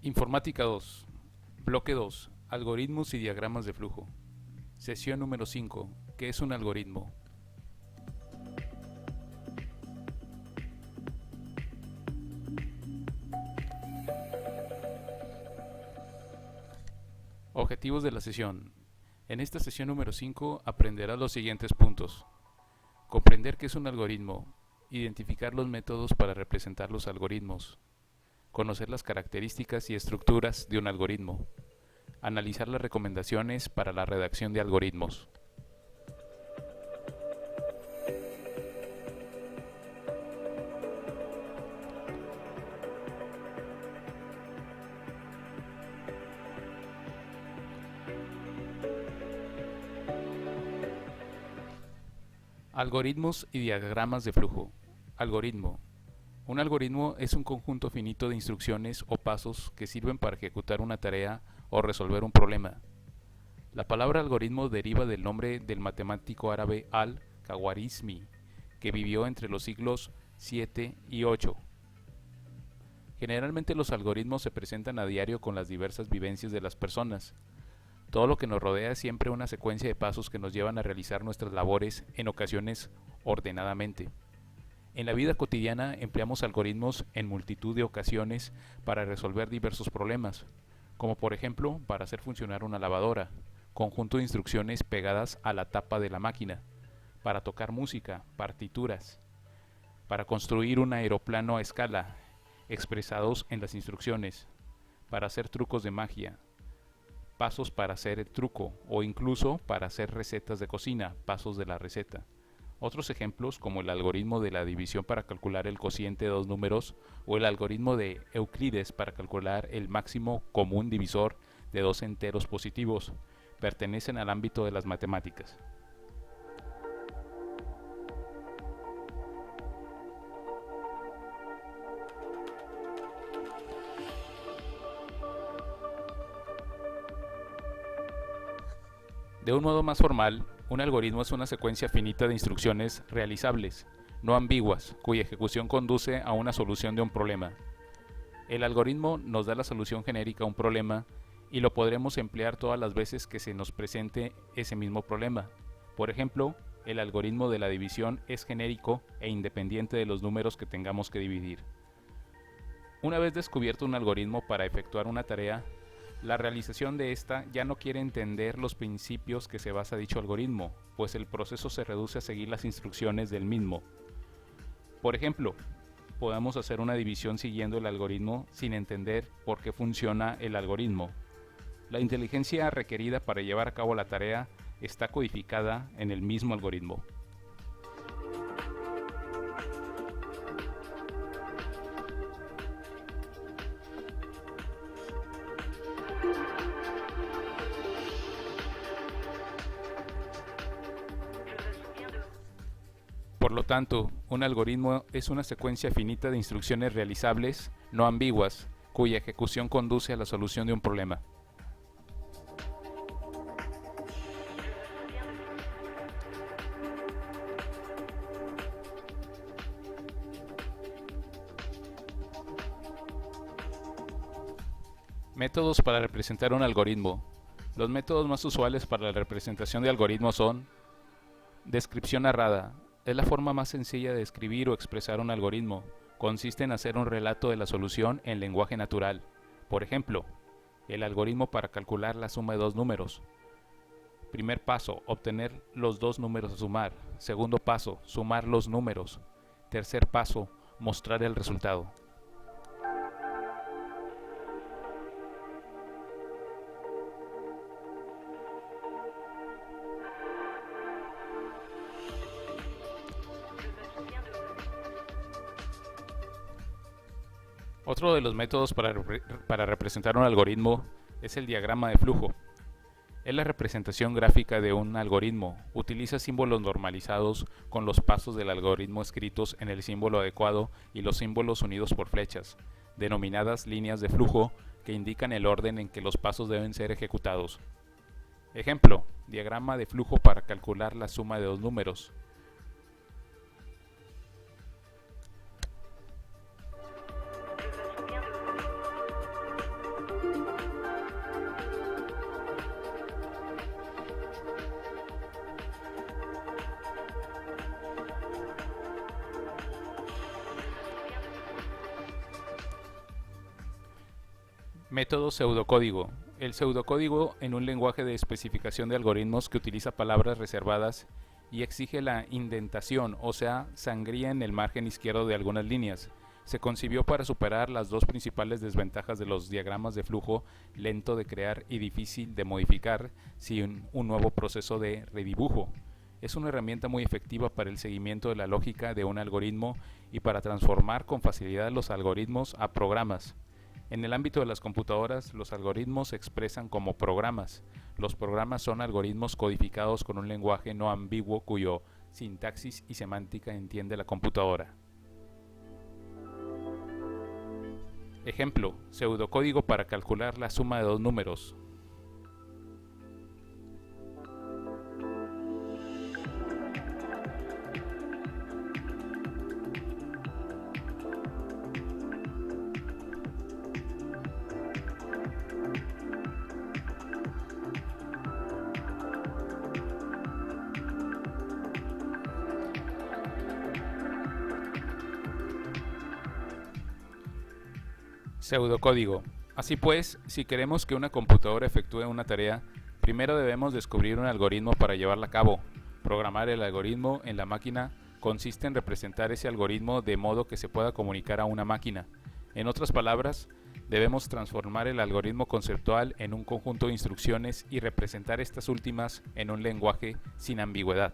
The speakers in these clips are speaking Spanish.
Informática 2, Bloque 2, Algoritmos y diagramas de flujo. Sesión número 5, ¿qué es un algoritmo? Objetivos de la sesión. En esta sesión número 5 aprenderás los siguientes puntos. Comprender qué es un algoritmo, identificar los métodos para representar los algoritmos, conocer las características y estructuras de un algoritmo, analizar las recomendaciones para la redacción de algoritmos. Algoritmos y diagramas de flujo. Algoritmo. Un algoritmo es un conjunto finito de instrucciones o pasos que sirven para ejecutar una tarea o resolver un problema. La palabra algoritmo deriva del nombre del matemático árabe al-Khwarizmi, que vivió entre los siglos 7 y 8. Generalmente los algoritmos se presentan a diario con las diversas vivencias de las personas. Todo lo que nos rodea es siempre una secuencia de pasos que nos llevan a realizar nuestras labores, en ocasiones ordenadamente. En la vida cotidiana empleamos algoritmos en multitud de ocasiones para resolver diversos problemas, como por ejemplo para hacer funcionar una lavadora, conjunto de instrucciones pegadas a la tapa de la máquina, para tocar música, partituras, para construir un aeroplano a escala, expresados en las instrucciones, para hacer trucos de magia, pasos para hacer el truco o incluso para hacer recetas de cocina, pasos de la receta. Otros ejemplos como el algoritmo de la división para calcular el cociente de dos números o el algoritmo de Euclides para calcular el máximo común divisor de dos enteros positivos pertenecen al ámbito de las matemáticas. De un modo más formal, un algoritmo es una secuencia finita de instrucciones realizables, no ambiguas, cuya ejecución conduce a una solución de un problema. El algoritmo nos da la solución genérica a un problema y lo podremos emplear todas las veces que se nos presente ese mismo problema. Por ejemplo, el algoritmo de la división es genérico e independiente de los números que tengamos que dividir. Una vez descubierto un algoritmo para efectuar una tarea, la realización de esta ya no quiere entender los principios que se basa dicho algoritmo, pues el proceso se reduce a seguir las instrucciones del mismo. Por ejemplo, podemos hacer una división siguiendo el algoritmo sin entender por qué funciona el algoritmo. La inteligencia requerida para llevar a cabo la tarea está codificada en el mismo algoritmo. Por lo tanto, un algoritmo es una secuencia finita de instrucciones realizables, no ambiguas, cuya ejecución conduce a la solución de un problema. Métodos para representar un algoritmo. Los métodos más usuales para la representación de algoritmos son: descripción narrada. Es la forma más sencilla de describir o expresar un algoritmo. Consiste en hacer un relato de la solución en lenguaje natural. Por ejemplo, el algoritmo para calcular la suma de dos números. Primer paso, obtener los dos números a sumar. Segundo paso, sumar los números. Tercer paso, mostrar el resultado. Otro de los métodos para representar un algoritmo es el diagrama de flujo. Es la representación gráfica de un algoritmo. Utiliza símbolos normalizados con los pasos del algoritmo escritos en el símbolo adecuado y los símbolos unidos por flechas, denominadas líneas de flujo, que indican el orden en que los pasos deben ser ejecutados. Ejemplo: diagrama de flujo para calcular la suma de dos números. Método pseudocódigo. El pseudocódigo en un lenguaje de especificación de algoritmos que utiliza palabras reservadas y exige la indentación, o sea, sangría en el margen izquierdo de algunas líneas. Se concibió para superar las dos principales desventajas de los diagramas de flujo, lento de crear y difícil de modificar sin un nuevo proceso de redibujo. Es una herramienta muy efectiva para el seguimiento de la lógica de un algoritmo y para transformar con facilidad los algoritmos a programas. En el ámbito de las computadoras, los algoritmos se expresan como programas. Los programas son algoritmos codificados con un lenguaje no ambiguo cuyo sintaxis y semántica entiende la computadora. Ejemplo, pseudocódigo para calcular la suma de dos números. Pseudocódigo. Así pues, si queremos que una computadora efectúe una tarea, primero debemos descubrir un algoritmo para llevarla a cabo. Programar el algoritmo en la máquina consiste en representar ese algoritmo de modo que se pueda comunicar a una máquina. En otras palabras, debemos transformar el algoritmo conceptual en un conjunto de instrucciones y representar estas últimas en un lenguaje sin ambigüedad.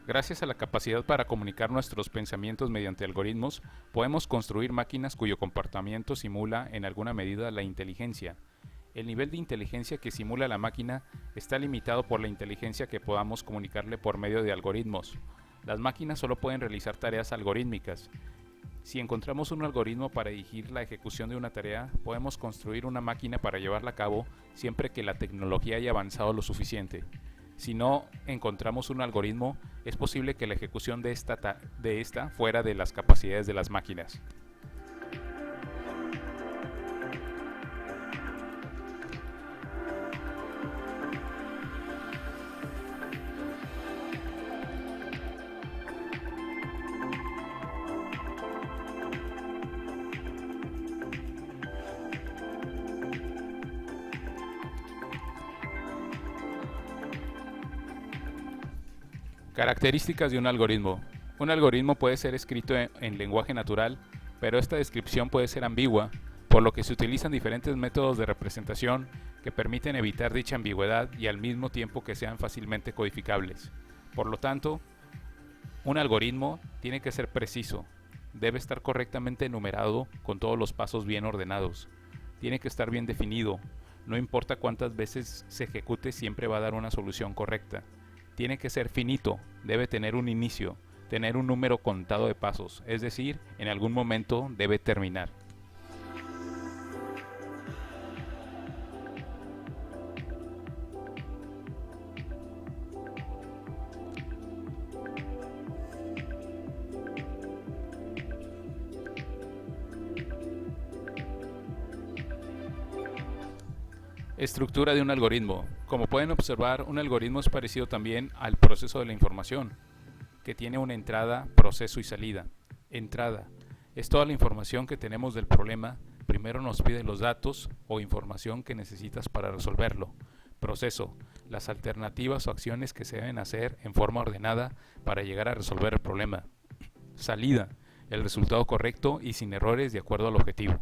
Gracias a la capacidad para comunicar nuestros pensamientos mediante algoritmos, podemos construir máquinas cuyo comportamiento simula en alguna medida la inteligencia. El nivel de inteligencia que simula la máquina está limitado por la inteligencia que podamos comunicarle por medio de algoritmos. Las máquinas solo pueden realizar tareas algorítmicas. Si encontramos un algoritmo para dirigir la ejecución de una tarea, podemos construir una máquina para llevarla a cabo siempre que la tecnología haya avanzado lo suficiente. Si no encontramos un algoritmo, es posible que la ejecución de esta fuera de las capacidades de las máquinas. Características de un algoritmo. Un algoritmo puede ser escrito en lenguaje natural, pero esta descripción puede ser ambigua, por lo que se utilizan diferentes métodos de representación que permiten evitar dicha ambigüedad y al mismo tiempo que sean fácilmente codificables. Por lo tanto, un algoritmo tiene que ser preciso, debe estar correctamente enumerado con todos los pasos bien ordenados, tiene que estar bien definido, no importa cuántas veces se ejecute, siempre va a dar una solución correcta. Tiene que ser finito, debe tener un inicio, tener un número contado de pasos, es decir, en algún momento debe terminar. Estructura de un algoritmo. Como pueden observar, un algoritmo es parecido también al proceso de la información, que tiene una entrada, proceso y salida. Entrada es toda la información que tenemos del problema. Primero nos pide los datos o información que necesitas para resolverlo. Proceso, las alternativas o acciones que se deben hacer en forma ordenada para llegar a resolver el problema. Salida, el resultado correcto y sin errores de acuerdo al objetivo.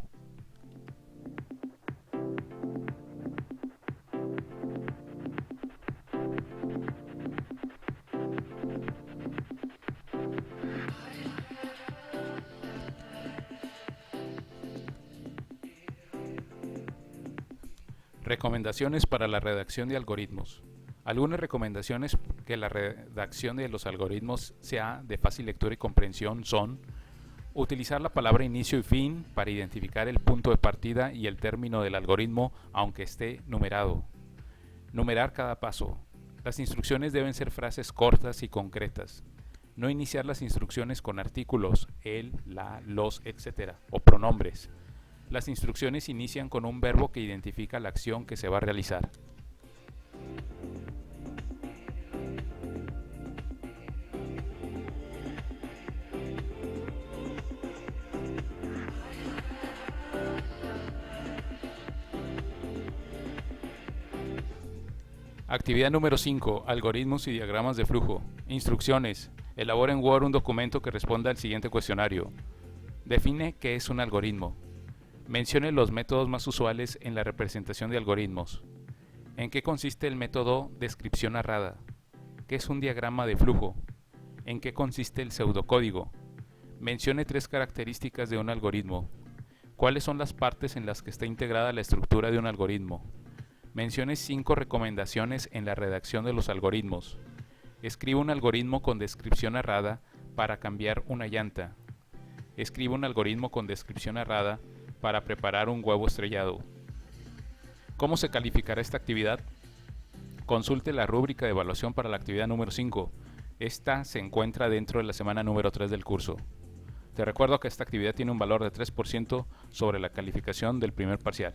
Recomendaciones para la redacción de algoritmos. Algunas recomendaciones que la redacción de los algoritmos sea de fácil lectura y comprensión son: utilizar la palabra inicio y fin para identificar el punto de partida y el término del algoritmo aunque esté numerado. Numerar cada paso. Las instrucciones deben ser frases cortas y concretas. No iniciar las instrucciones con artículos, el, la, los, etc. o pronombres. Las instrucciones inician con un verbo que identifica la acción que se va a realizar. Actividad número 5. Algoritmos y diagramas de flujo. Instrucciones. Elabora en Word un documento que responda al siguiente cuestionario. Define qué es un algoritmo. Mencione los métodos más usuales en la representación de algoritmos. ¿En qué consiste el método descripción narrada? ¿Qué es un diagrama de flujo? ¿En qué consiste el pseudocódigo? Mencione 3 características de un algoritmo. ¿Cuáles son las partes en las que está integrada la estructura de un algoritmo? Mencione 5 recomendaciones en la redacción de los algoritmos. Escriba un algoritmo con descripción narrada para cambiar una llanta. Escriba un algoritmo con descripción narrada para preparar un huevo estrellado. ¿Cómo se calificará esta actividad? Consulte la rúbrica de evaluación para la actividad número 5. Esta se encuentra dentro de la semana número 3 del curso. Te recuerdo que esta actividad tiene un valor de 3% sobre la calificación del primer parcial.